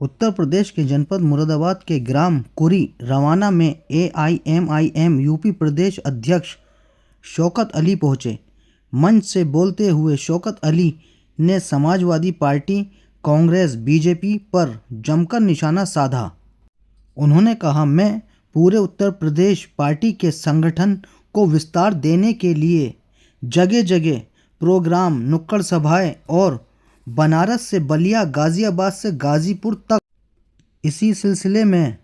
उत्तर प्रदेश के जनपद मुरादाबाद के ग्राम कुरी रवाना में AIMIM यूपी प्रदेश अध्यक्ष शौकत अली पहुंचे। मंच से बोलते हुए शौकत अली ने समाजवादी पार्टी, कांग्रेस, बीजेपी पर जमकर निशाना साधा। उन्होंने कहा, मैं पूरे उत्तर प्रदेश पार्टी के संगठन को विस्तार देने के लिए जगह जगह प्रोग्राम, नुक्कड़ सभाएं और बनारस से बलिया, गाजियाबाद से गाजीपुर तक। इसी सिलसिले में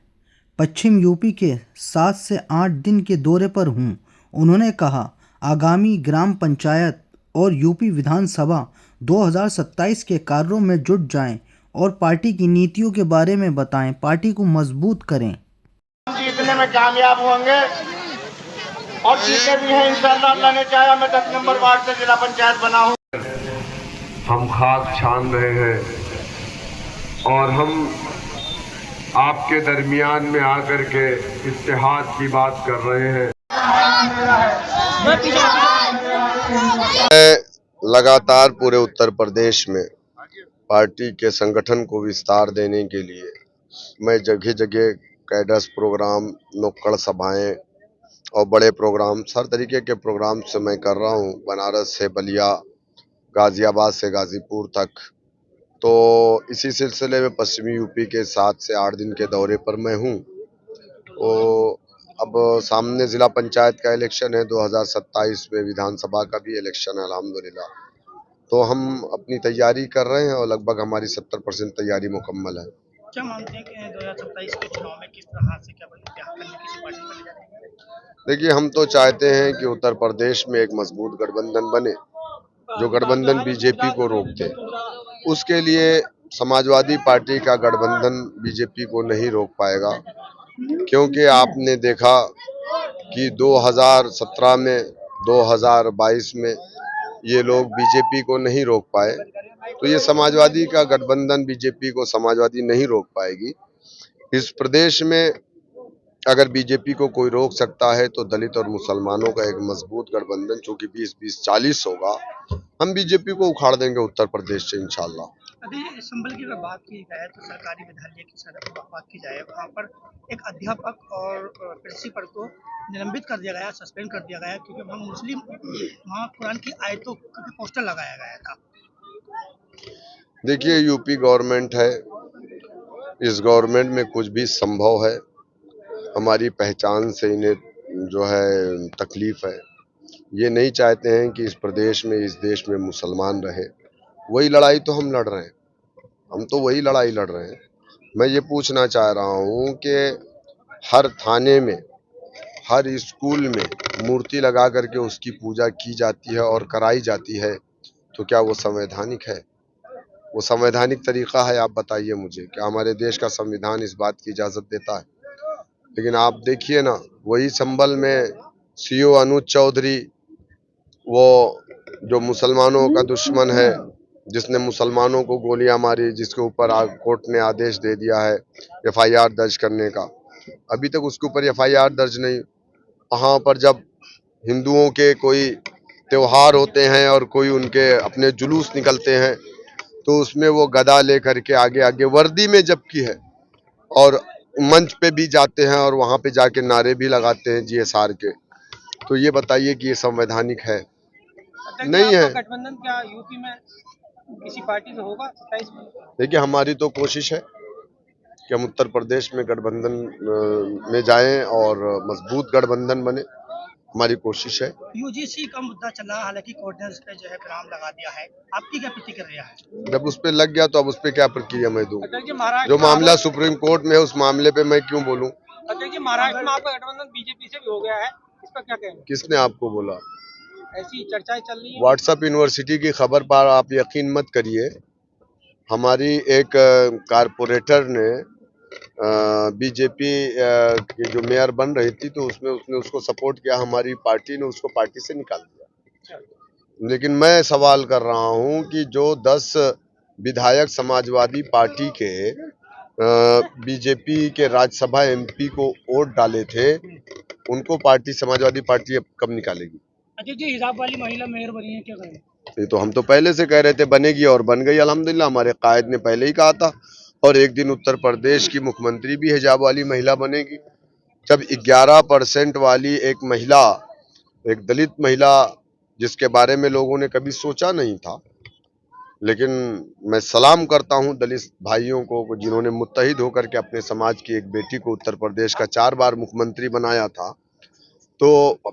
पश्चिम यूपी के 7 से 8 दिन के दौरे पर हूं। उन्होंने कहा, आगामी ग्राम पंचायत और यूपी विधानसभा 2027 के कार्यों में जुट जाएं और पार्टी की नीतियों के बारे में बताएं, पार्टी को मजबूत करें। जीतने में कामयाब होंगे और जीते भी हैं इंशाअल्लाह। अल्लाह ने चाहा मैं 10 नंबर वार्ड से जिला पंचायत बना हूँ। हम खाक छान रहे हैं और हम आपके दरमियान में आकर के इत्तेहाद की बात कर रहे हैं। लगातार पूरे उत्तर प्रदेश में पार्टी के संगठन को विस्तार देने के लिए मैं जगह जगह कैडर्स प्रोग्राम, नुक्कड़ सभाएं और बड़े प्रोग्राम, हर तरीके के प्रोग्राम से मैं कर रहा हूं। बनारस से बलिया, गाजियाबाद से गाजीपुर तक। तो इसी सिलसिले में पश्चिमी यूपी के 7 से 8 दिन के दौरे पर मैं हूं। तो अब सामने ज़िला पंचायत का इलेक्शन है, 2027 में विधानसभा का भी इलेक्शन है अल्हम्दुलिल्लाह। तो हम अपनी तैयारी कर रहे हैं और लगभग हमारी 70% तैयारी मुकम्मल है। क्या मानते हैं कि 2027 के चुनाव में किस तरह से क्या किसी पार्टी में जाएंगे? देखिए, हम तो चाहते हैं कि उत्तर प्रदेश में एक मजबूत गठबंधन बने, जो गठबंधन बीजेपी को रोक दे। उसके लिए समाजवादी पार्टी का गठबंधन बीजेपी को नहीं रोक पाएगा, क्योंकि आपने देखा कि 2017 में, 2022 में ये लोग बीजेपी को नहीं रोक पाए। तो ये समाजवादी का गठबंधन बीजेपी को समाजवादी नहीं रोक पाएगी। इस प्रदेश में अगर बीजेपी को कोई रोक सकता है तो दलित और मुसलमानों का एक मजबूत गठबंधन, जो कि 20-20-40 होगा, हम बीजेपी को उखाड़ देंगे उत्तर प्रदेश से इंशाल्लाह। अभी संभल की अगर बात की जाए तो सरकारी विद्यालय की बात की जाए, वहाँ पर एक अध्यापक और प्रिंसिपल को निलंबित कर दिया गया, सस्पेंड कर दिया गया, क्योंकि वहाँ मुस्लिम वहाँ कुरान की आयतों के पोस्टर लगाया गया था। देखिए, यूपी गवर्नमेंट है, इस गवर्नमेंट में कुछ भी संभव है। हमारी पहचान से इन्हें जो है तकलीफ है। ये नहीं चाहते हैं कि इस प्रदेश में, इस देश में मुसलमान रहे। वही लड़ाई तो हम लड़ रहे हैं, हम तो वही लड़ाई लड़ रहे हैं। मैं ये पूछना चाह रहा हूँ कि हर थाने में, हर स्कूल में मूर्ति लगा करके उसकी पूजा की जाती है और कराई जाती है, तो क्या वो संवैधानिक है? वो संवैधानिक तरीका है? आप बताइए मुझे, क्या हमारे देश का संविधान इस बात की इजाज़त देता है? लेकिन आप देखिए ना, वही संभल में CO अनुज चौधरी, वो जो मुसलमानों का दुश्मन है, जिसने मुसलमानों को गोलियां मारी, जिसके ऊपर कोर्ट ने आदेश दे दिया है FIR दर्ज करने का, अभी तक उसके ऊपर FIR दर्ज नहीं। वहाँ पर जब हिंदुओं के कोई त्योहार होते हैं और कोई उनके अपने जुलूस निकलते हैं, तो उसमें वो गदा लेकर के आगे आगे वर्दी में जबकि है, और मंच पे भी जाते हैं और वहाँ पे जाके नारे भी लगाते हैं GSR के। तो ये बताइए कि ये संवैधानिक है? नहीं है। गठबंधन क्या यूपी में किसी पार्टी से होगा 27 में? देखिए, हमारी तो कोशिश है कि हम उत्तर प्रदेश में गठबंधन में जाएं और मजबूत गठबंधन बने। हमारी कोशिश है। UGC का मुद्दा चला, हालांकि कोर्ट ने उस पर जो है विराम लगा दिया है, आपकी क्या प्रतिक्रिया है? जब उस पर लग गया तो अब उस पर क्या प्रक्रिया मैं दूं? जो मामला सुप्रीम कोर्ट में है, उस मामले पे मैं क्यों बोलूं? देखिए, महाराष्ट्र में आपका गठबंधन बीजेपी से भी हो गया है, इस पर क्या कहेंगे? किसने आपको बोला? ऐसी चर्चाएं चल रही है। व्हाट्सएप यूनिवर्सिटी की खबर पर आप यकीन मत करिए। हमारी एक कारपोरेटर ने बीजेपी की जो मेयर बन रही थी, तो उसमें उसने उसको सपोर्ट किया, हमारी पार्टी ने उसको पार्टी से निकाल दिया। लेकिन मैं सवाल कर रहा हूं कि जो 10 विधायक समाजवादी पार्टी के बीजेपी के राज्यसभा MP को वोट डाले थे, उनको पार्टी समाजवादी पार्टी अब कब निकालेगी? अच्छा जी, हिजाब वाली महिला मेयर बनी है, क्या कहें? ये तो हम तो पहले से कह रहे थे बनेगी और बन गई अल्हम्दुलिल्लाह। हमारे कायद ने पहले ही कहा था और एक दिन उत्तर प्रदेश की मुख्यमंत्री भी हिजाब वाली महिला बनेगी। जब 11% वाली एक महिला, एक दलित महिला, जिसके बारे में लोगों ने कभी सोचा नहीं था, लेकिन मैं सलाम करता हूं दलित भाइयों को जिन्होंने मुत्तहिद होकर के अपने समाज की एक बेटी को उत्तर प्रदेश का 4 बार मुख्यमंत्री बनाया था। तो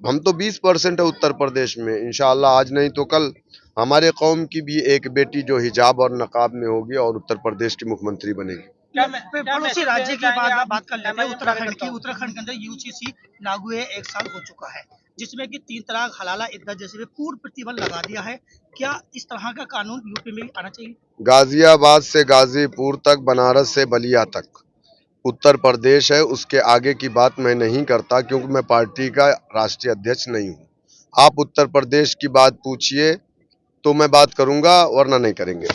हम तो 20% है उत्तर प्रदेश में, इंशाअल्लाह आज नहीं तो कल हमारे कौम की भी एक बेटी जो हिजाब और नकाब में होगी और उत्तर प्रदेश की मुख्यमंत्री बनेगी। पड़ोसी राज्य की बात कर लेते हैं, उत्तराखंड की। उत्तराखंड के अंदर यूसीसी लागू 1 साल हो चुका है, जिसमें कि 3 तलाक, हलाला, इद्दत जैसे में पूर्ण प्रतिबंध लगा दिया है। क्या इस तरह का कानून यूपी में आना चाहिए? गाजियाबाद से गाजीपुर तक, बनारस से बलिया तक उत्तर प्रदेश है, उसके आगे की बात मैं नहीं करता, क्योंकि मैं पार्टी का राष्ट्रीय अध्यक्ष नहीं हूँ। आप उत्तर प्रदेश की बात पूछिए तो मैं बात करूंगा, वरना नहीं करेंगे।